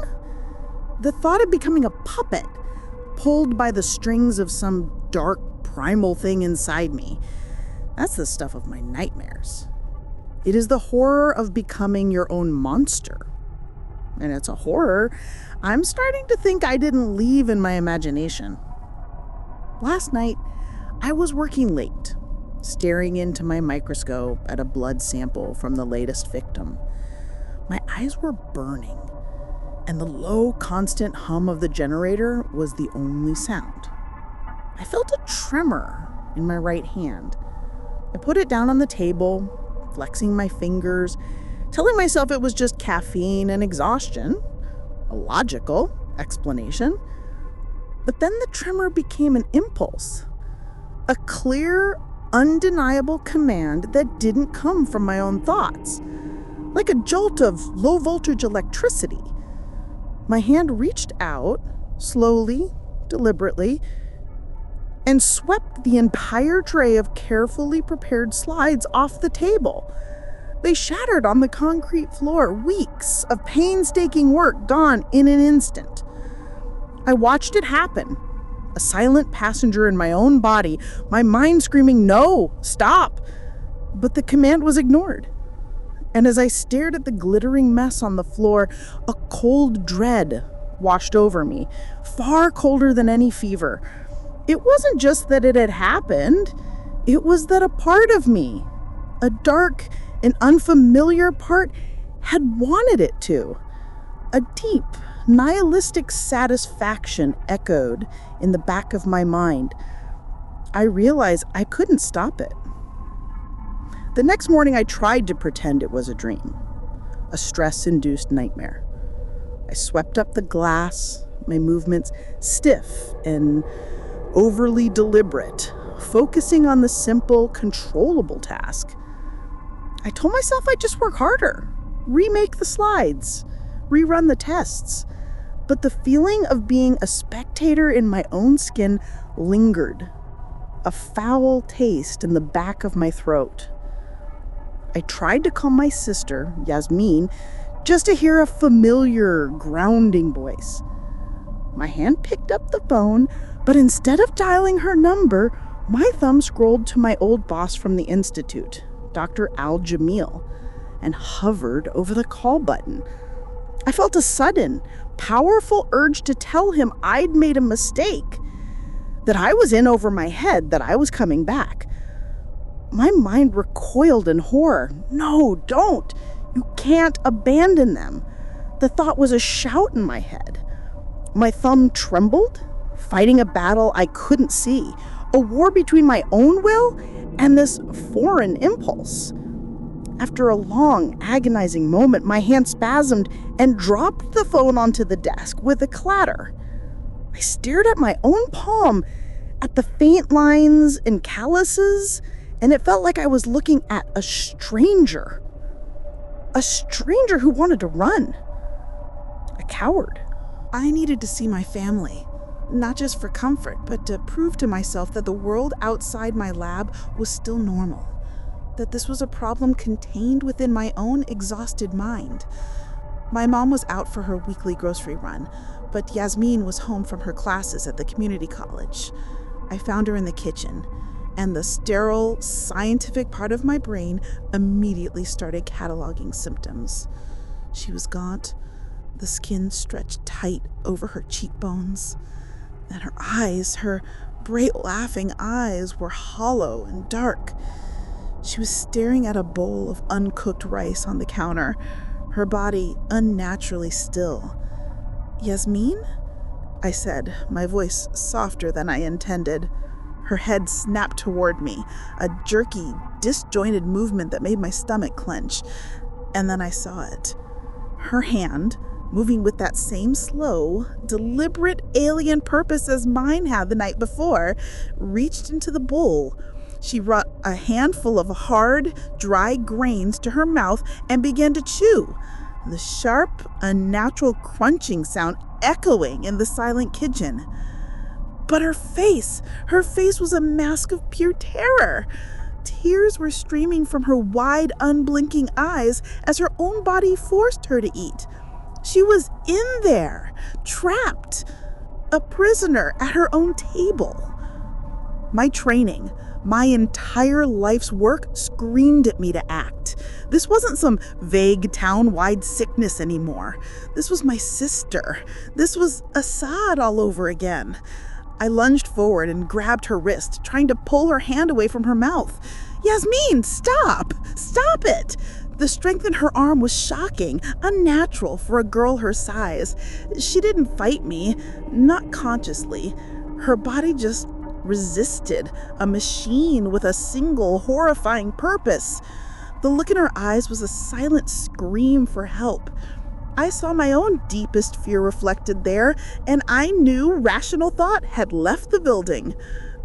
The thought of becoming a puppet, pulled by the strings of some dark, primal thing inside me, that's the stuff of my nightmares. It is the horror of becoming your own monster. And it's a horror I'm starting to think I didn't leave in my imagination. Last night, I was working late, staring into my microscope at a blood sample from the latest victim. My eyes were burning, and the low, constant hum of the generator was the only sound. I felt a tremor in my right hand. I put it down on the table, flexing my fingers, telling myself it was just caffeine and exhaustion. A logical explanation. But then the tremor became an impulse, a clear, undeniable command that didn't come from my own thoughts, like a jolt of low-voltage electricity. My hand reached out, slowly, deliberately, and swept the entire tray of carefully prepared slides off the table. They shattered on the concrete floor, weeks of painstaking work gone in an instant. I watched it happen, a silent passenger in my own body, my mind screaming, "No, stop!" But the command was ignored. And as I stared at the glittering mess on the floor, a cold dread washed over me, far colder than any fever. It wasn't just that it had happened, it was that a part of me, a dark and unfamiliar part, had wanted it to. A deep, nihilistic satisfaction echoed in the back of my mind. I realized I couldn't stop it. The next morning, I tried to pretend it was a dream, a stress-induced nightmare. I swept up the glass, my movements stiff and overly deliberate, focusing on the simple, controllable task. I told myself I'd just work harder, remake the slides, rerun the tests. But the feeling of being a spectator in my own skin lingered, a foul taste in the back of my throat. I tried to call my sister, Yasmin, just to hear a familiar, grounding voice. My hand picked up the phone, but instead of dialing her number, my thumb scrolled to my old boss from the Institute, Dr. Al-Jamil, and hovered over the call button. I felt a sudden, powerful urge to tell him I'd made a mistake, that I was in over my head, that I was coming back. My mind recoiled in horror. No, don't. You can't abandon them. The thought was a shout in my head. My thumb trembled, fighting a battle I couldn't see, a war between my own will and this foreign impulse. After a long, agonizing moment, my hand spasmed and dropped the phone onto the desk with a clatter. I stared at my own palm, at the faint lines and calluses, and it felt like I was looking at a stranger who wanted to run. A coward. I needed to see my family, not just for comfort, but to prove to myself that the world outside my lab was still normal, that this was a problem contained within my own exhausted mind. My mom was out for her weekly grocery run, but Yasmin was home from her classes at the community college. I found her in the kitchen, and the sterile, scientific part of my brain immediately started cataloging symptoms. She was gaunt, the skin stretched tight over her cheekbones, and her eyes, her bright laughing eyes, were hollow and dark. She was staring at a bowl of uncooked rice on the counter, her body unnaturally still. "Yasmin?" I said, my voice softer than I intended. Her head snapped toward me, a jerky, disjointed movement that made my stomach clench. And then I saw it. Her hand, moving with that same slow, deliberate alien purpose as mine had the night before, reached into the bowl. She brought a handful of hard, dry grains to her mouth and began to chew, the sharp, unnatural crunching sound echoing in the silent kitchen. But her face was a mask of pure terror. Tears were streaming from her wide, unblinking eyes as her own body forced her to eat. She was in there, trapped, a prisoner at her own table. My training, my entire life's work screamed at me to act. This wasn't some vague town-wide sickness anymore. This was my sister. This was Assad all over again. I lunged forward and grabbed her wrist, trying to pull her hand away from her mouth. "Yasmin, stop! Stop it!" The strength in her arm was shocking, unnatural for a girl her size. She didn't fight me, not consciously. Her body just resisted, a machine with a single horrifying purpose. The look in her eyes was a silent scream for help. I saw my own deepest fear reflected there, and I knew rational thought had left the building.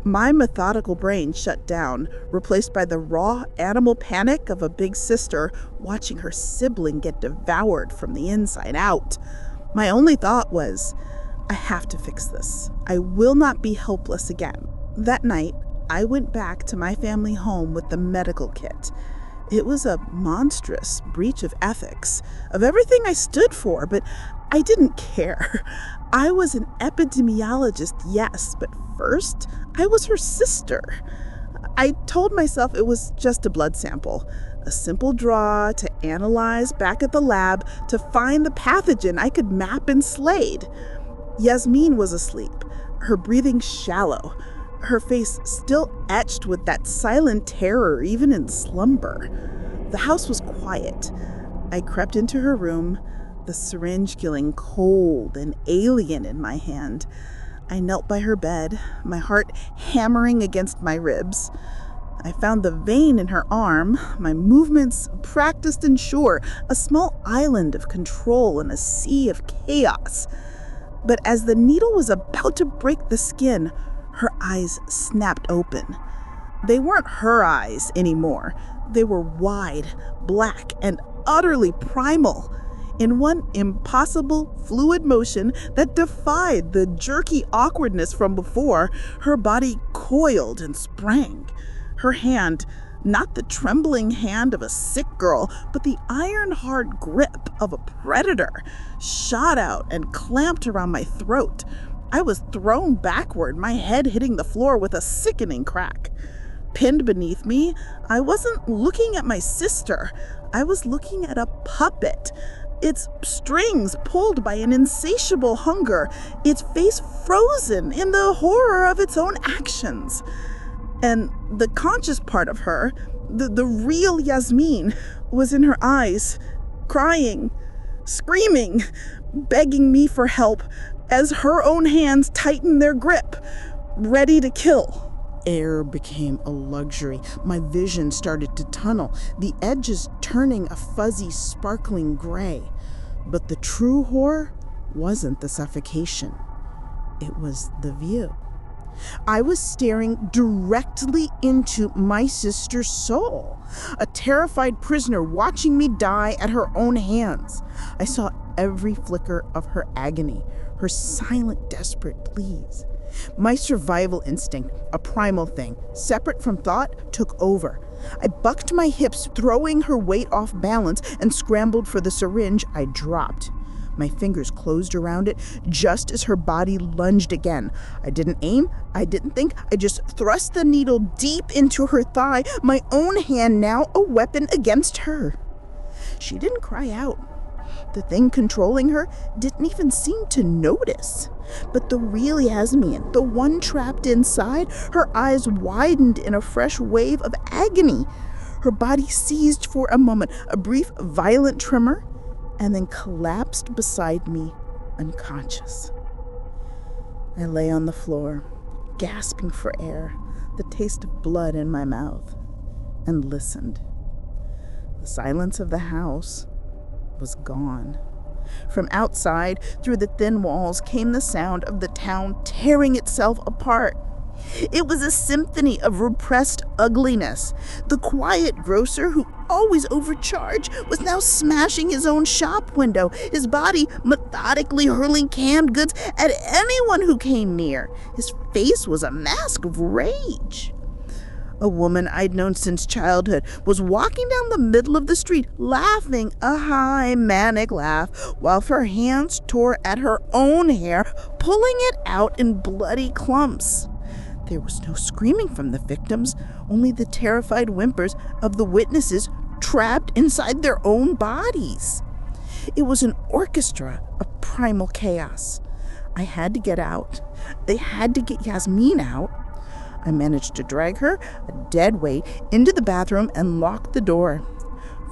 My methodical brain shut down, replaced by the raw animal panic of a big sister watching her sibling get devoured from the inside out. My only thought was, I have to fix this. I will not be helpless again. That night, I went back to my family home with the medical kit. It was a monstrous breach of ethics, of everything I stood for, but I didn't care. I was an epidemiologist, yes, but first, I was her sister. I told myself it was just a blood sample, a simple draw to analyze back at the lab to find the pathogen I could map in Slade. Yasmin was asleep, her breathing shallow, her face still etched with that silent terror even in slumber. The house was quiet. I crept into her room, the syringe feeling cold and alien in my hand. I knelt by her bed, my heart hammering against my ribs. I found the vein in her arm, my movements practiced and sure, a small island of control in a sea of chaos. But as the needle was about to break the skin, her eyes snapped open. They weren't her eyes anymore. They were wide, black, and utterly primal. In one impossible, fluid motion that defied the jerky awkwardness from before, her body coiled and sprang. Her hand, not the trembling hand of a sick girl, but the iron-hard grip of a predator, shot out and clamped around my throat. I was thrown backward, my head hitting the floor with a sickening crack. Pinned beneath me, I wasn't looking at my sister. I was looking at a puppet, its strings pulled by an insatiable hunger, its face frozen in the horror of its own actions. And the conscious part of her, the real Yasmin, was in her eyes, crying, screaming, begging me for help as her own hands tightened their grip, ready to kill. Air became a luxury. My vision started to tunnel, the edges turning a fuzzy, sparkling gray. But the true horror wasn't the suffocation. It was the view. I was staring directly into my sister's soul, a terrified prisoner watching me die at her own hands. I saw every flicker of her agony, her silent, desperate pleas. My survival instinct, a primal thing, separate from thought, took over. I bucked my hips, throwing her weight off balance, and scrambled for the syringe I dropped. My fingers closed around it just as her body lunged again. I didn't aim, I didn't think, I just thrust the needle deep into her thigh, my own hand now a weapon against her. She didn't cry out. The thing controlling her didn't even seem to notice. But the real Yasmin, the one trapped inside, her eyes widened in a fresh wave of agony. Her body seized for a moment, a brief, violent tremor, and then collapsed beside me, unconscious. I lay on the floor, gasping for air, the taste of blood in my mouth, and listened. The silence of the house was gone. From outside, through the thin walls, came the sound of the town tearing itself apart. It was a symphony of repressed ugliness. The quiet grocer who always overcharged was now smashing his own shop window, his body methodically hurling canned goods at anyone who came near. His face was a mask of rage. A woman I'd known since childhood was walking down the middle of the street, laughing a high, manic laugh, while her hands tore at her own hair, pulling it out in bloody clumps. There was no screaming from the victims, only the terrified whimpers of the witnesses trapped inside their own bodies. It was an orchestra of primal chaos. I had to get out. They had to get Yasmin out. I managed to drag her, a dead weight, into the bathroom and locked the door.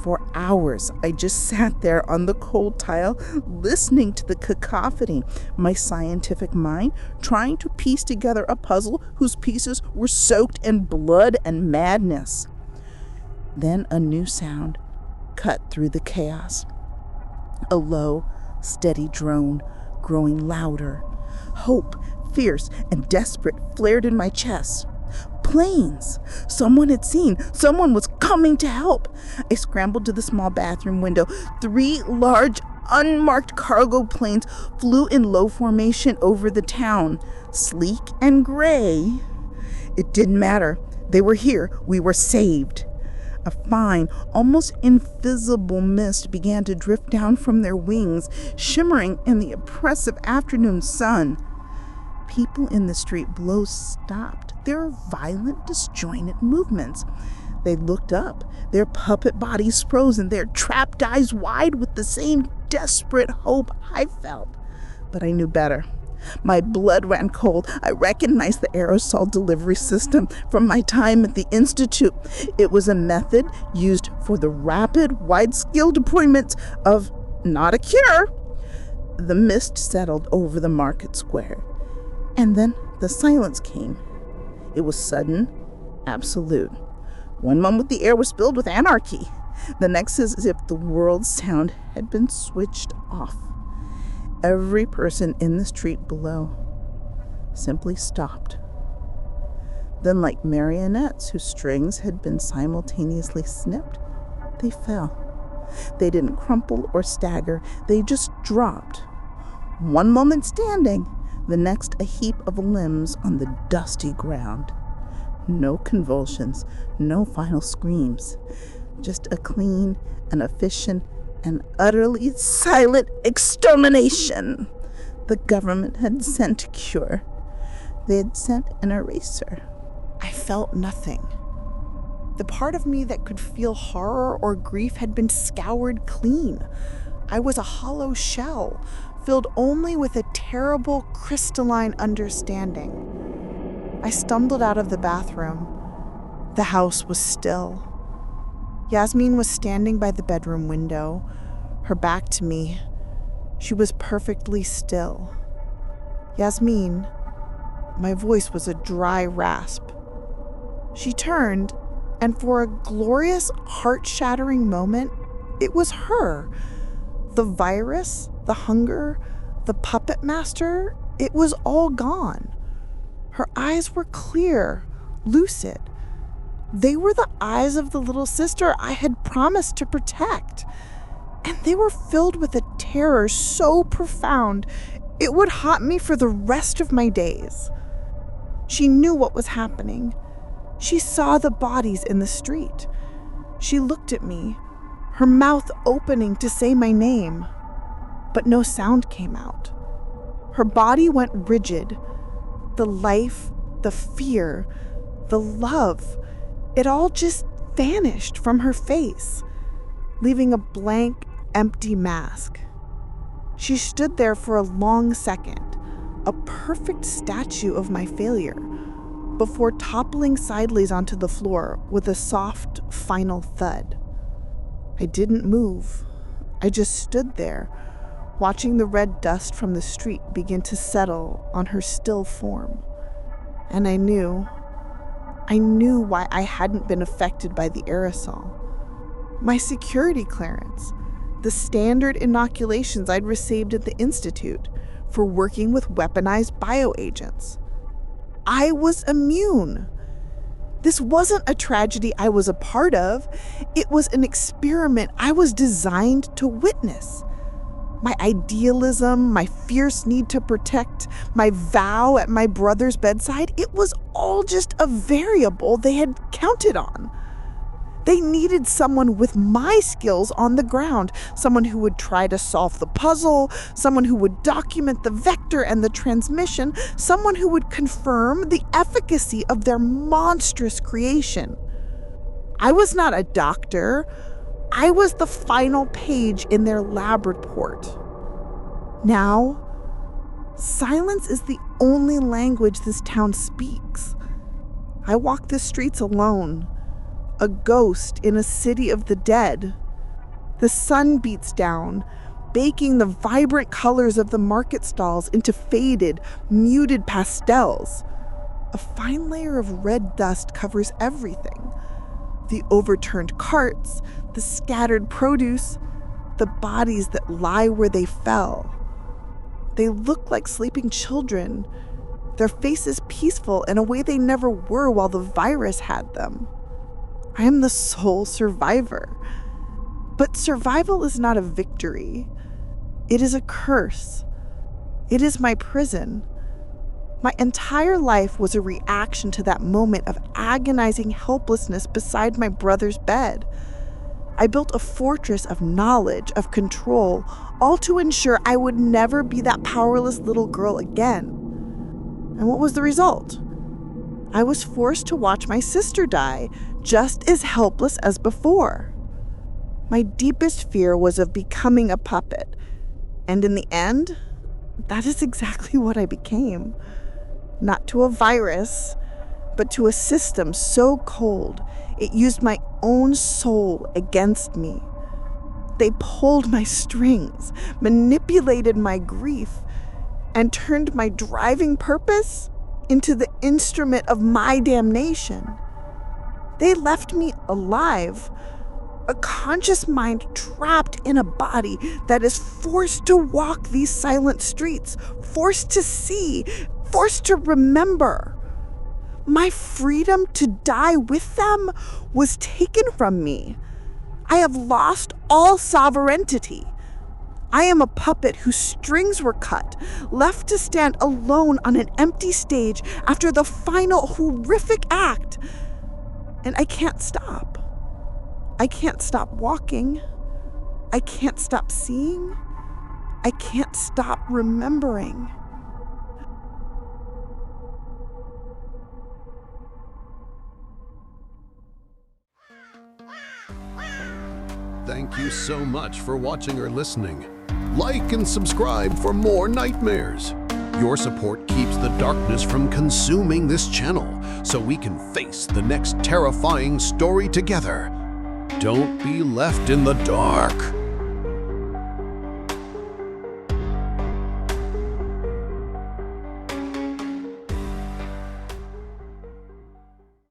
For hours, I just sat there on the cold tile, listening to the cacophony, my scientific mind trying to piece together a puzzle whose pieces were soaked in blood and madness. Then a new sound cut through the chaos. A low, steady drone, growing louder. Hope, fierce and desperate, flared in my chest. Planes! Someone had seen. Someone was coming to help. I scrambled to the small bathroom window. 3 large, unmarked cargo planes flew in low formation over the town, sleek and gray. It didn't matter. They were here. We were saved. A fine, almost invisible mist began to drift down from their wings, shimmering in the oppressive afternoon sun. People in the street below stopped their violent, disjointed movements. They looked up, their puppet bodies frozen, their trapped eyes wide with the same desperate hope I felt. But I knew better. My blood ran cold. I recognized the aerosol delivery system from my time at the Institute. It was a method used for the rapid, wide-scale deployment of not a cure. The mist settled over the market square. And then the silence came. It was sudden, absolute. One moment the air was filled with anarchy. The next as if the world's sound had been switched off. Every person in the street below simply stopped. Then, like marionettes whose strings had been simultaneously snipped, they fell. They didn't crumple or stagger. They just dropped. One moment standing, the next a heap of limbs on the dusty ground. No convulsions, no final screams. Just a clean and efficient and utterly silent extermination. The government had sent a cure. They had sent an eraser. I felt nothing. The part of me that could feel horror or grief had been scoured clean. I was a hollow shell, filled only with a terrible crystalline understanding. I stumbled out of the bathroom. The house was still. Yasmin was standing by the bedroom window, her back to me. She was perfectly still. Yasmin, my voice was a dry rasp. She turned, and for a glorious, heart-shattering moment, it was her. The virus, the hunger, the puppet master, it was all gone. Her eyes were clear, lucid. They were the eyes of the little sister I had promised to protect. And they were filled with a terror so profound, it would haunt me for the rest of my days. She knew what was happening. She saw the bodies in the street. She looked at me, her mouth opening to say my name. But no sound came out. Her body went rigid. The life, the fear, the love, it all just vanished from her face, leaving a blank, empty mask. She stood there for a long second, a perfect statue of my failure, before toppling sideways onto the floor with a soft, final thud. I didn't move. I just stood there, watching the red dust from the street begin to settle on her still form. And I knew why I hadn't been affected by the aerosol. My security clearance, the standard inoculations I'd received at the Institute for working with weaponized bioagents. I was immune. This wasn't a tragedy I was a part of. It was an experiment I was designed to witness. My idealism, my fierce need to protect, my vow at my brother's bedside, it was all just a variable they had counted on. They needed someone with my skills on the ground, someone who would try to solve the puzzle, someone who would document the vector and the transmission, someone who would confirm the efficacy of their monstrous creation. I was not a doctor. I was the final page in their lab report. Now, silence is the only language this town speaks. I walk the streets alone, a ghost in a city of the dead. The sun beats down, baking the vibrant colors of the market stalls into faded, muted pastels. A fine layer of red dust covers everything. The overturned carts, the scattered produce, the bodies that lie where they fell. They look like sleeping children, their faces peaceful in a way they never were while the virus had them. I am the sole survivor. But survival is not a victory. It is a curse. It is my prison. My entire life was a reaction to that moment of agonizing helplessness beside my brother's bed. I built a fortress of knowledge, of control, all to ensure I would never be that powerless little girl again. And what was the result? I was forced to watch my sister die, just as helpless as before. My deepest fear was of becoming a puppet. And in the end, that is exactly what I became. Not to a virus, but to a system so cold it used my own soul against me. They pulled my strings, manipulated my grief, and turned my driving purpose into the instrument of my damnation. They left me alive, a conscious mind trapped in a body that is forced to walk these silent streets, forced to see, forced to remember. My freedom to die with them was taken from me. I have lost all sovereignty. I am a puppet whose strings were cut, left to stand alone on an empty stage after the final horrific act. And I can't stop. I can't stop walking. I can't stop seeing. I can't stop remembering. Thank you so much for watching or listening. Like and subscribe for more nightmares. Your support keeps the darkness from consuming this channel, so we can face the next terrifying story together. Don't be left in the dark.